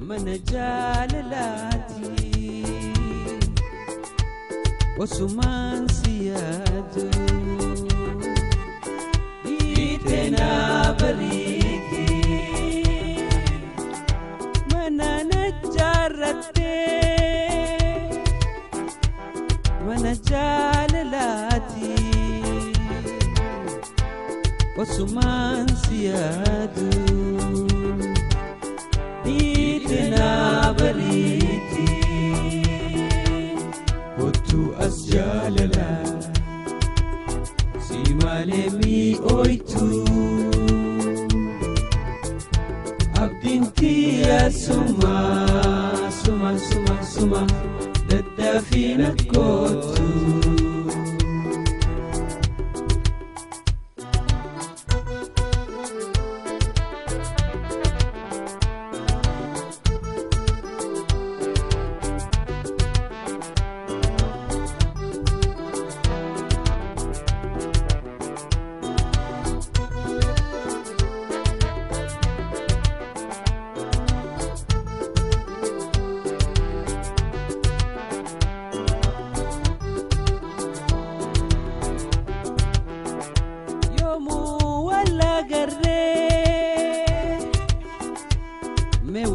من جاللاتي وسمان سيادو إيتنا بريكي من نجارتي من جاللاتي وسمان سيادو إيتنا بريتي وتو أسجاللا سيما لمي أويتو أبدنتي يا سما سما سما سما ددافين الكوتو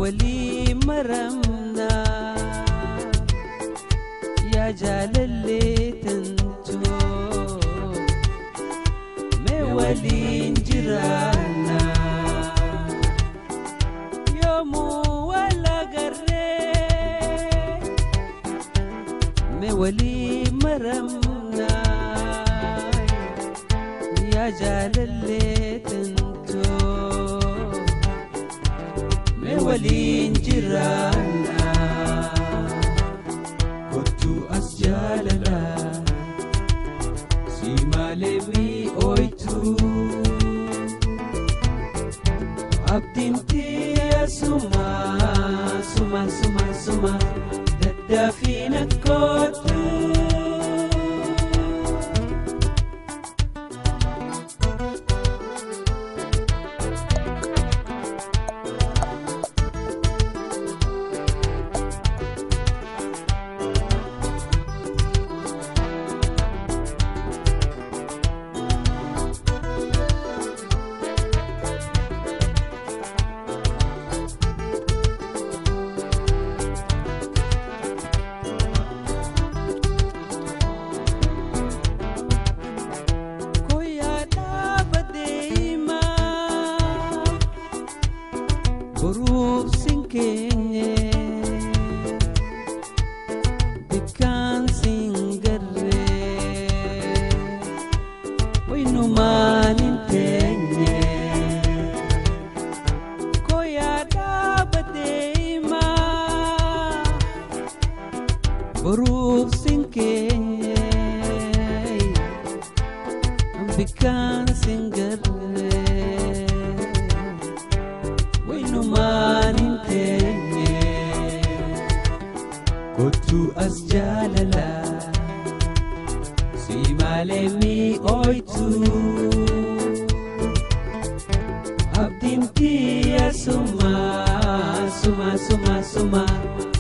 ولي مرمنا يا جلالي تنتو مولي نجرانا يوم ولا قري مولي مرمنا يا جلالي تنتو مولين جرانا كنتو أسجالنا سيما لمي أويتو أبدنتي يا سما سما سما سما ددافين الكوتو Buruk singkenye Dikan singere Oy numanin tenye Koya dabadeima Buruk singkenye Dikan singere كنتو أسجاللا سيما لمي أويتو أبدنتي يا سما سما سما سما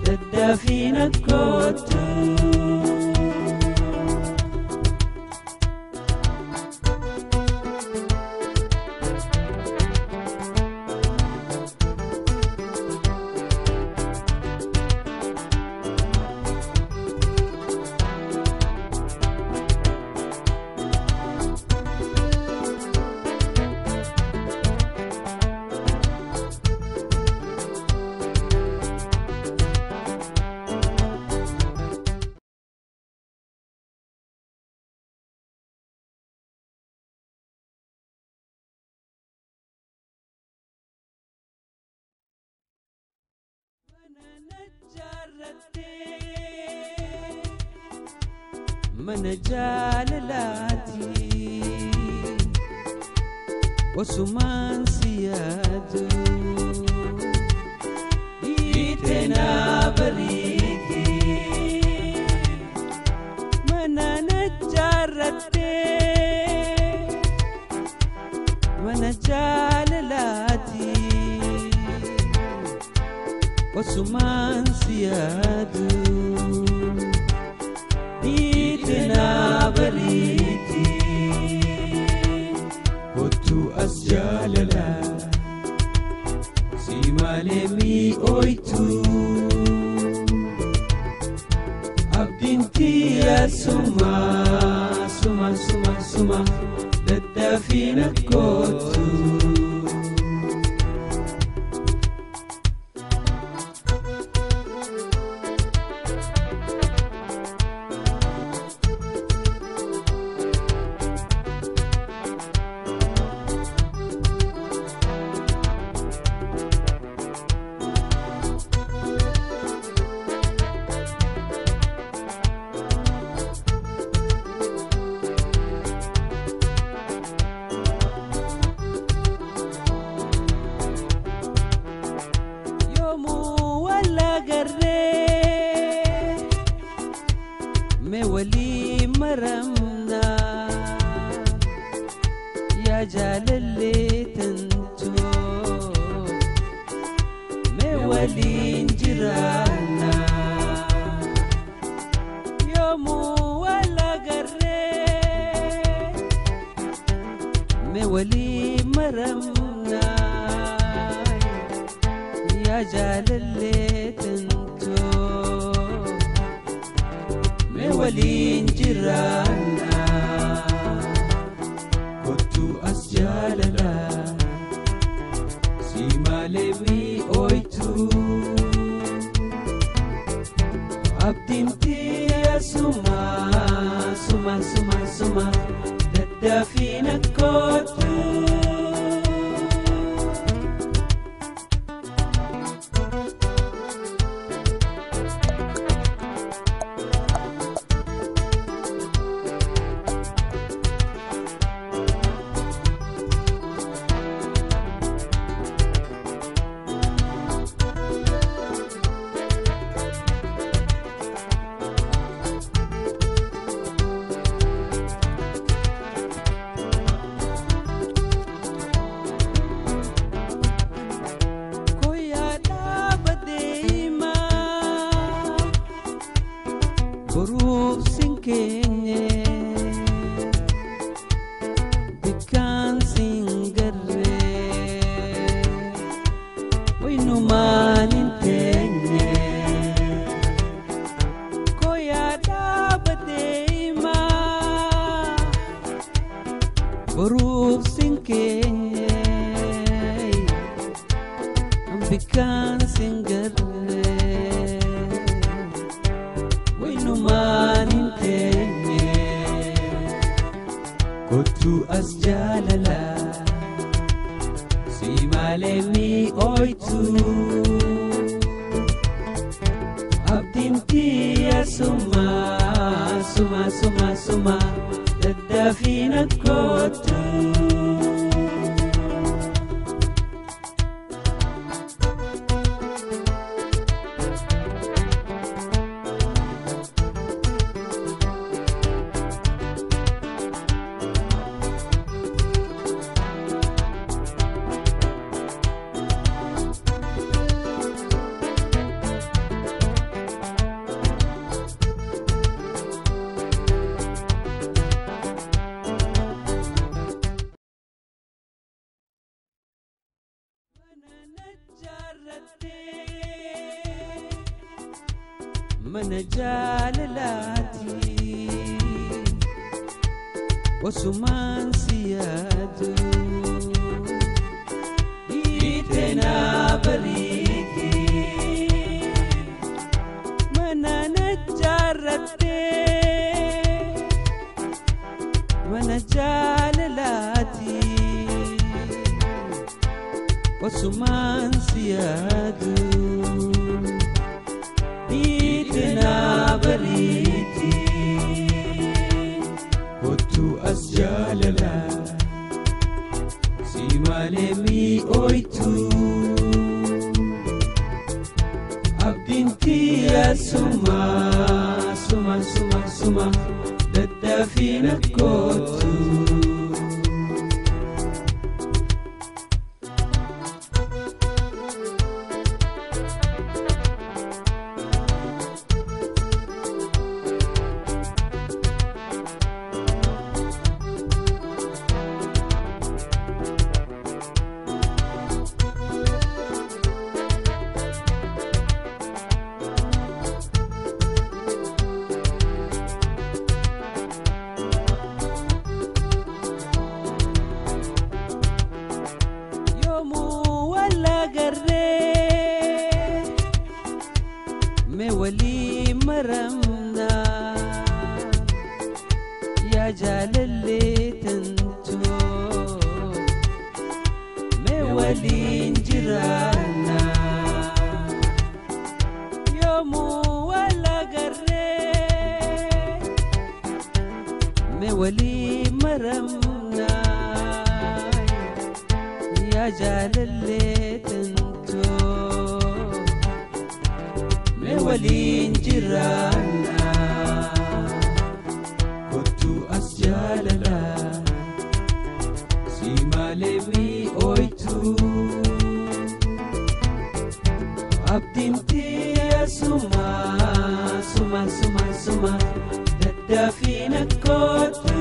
ددافين الكوتو من جاللاتي وسمان سيادو إيتنا بريكي من نجارتي mana jaalalati osumaan siyaadu itena bariti otu as jaalala si malemi oitu abdinti asuma suma suma suma dadafina kotu مولي مرمنا يا جلالي تنتو مولي انجرانا يوم ولا قري مولي مرمنا يا جلالي تنتو مولين جرانا كنتو أسجالنا سيما لبي أويتو أبتمتي يا سما سما سما سما ددافينا كنتو Buruk singkenye bikan singere oi numanin tenye koya dabadema buruk singkenye bikan singere numanin tenye kotu as jalala si malemi oitu abdinti asuma suma suma suma dadafina kotu mana jaalalati osumaan siyaadu itena bariti mana najarate mana jaalalati osumaan siyaadu itena bariti kotu as jalala si malemi oitu abdinti asuma suma suma suma dadafina kotu waliin jiraanna yoomuu wal agarree mee waliin maramna yaa jaalallee tantoo mee waliin jiraanna kottu as jaalala si malee mi'ooytu abdiin tiyya suma daddaafina kootu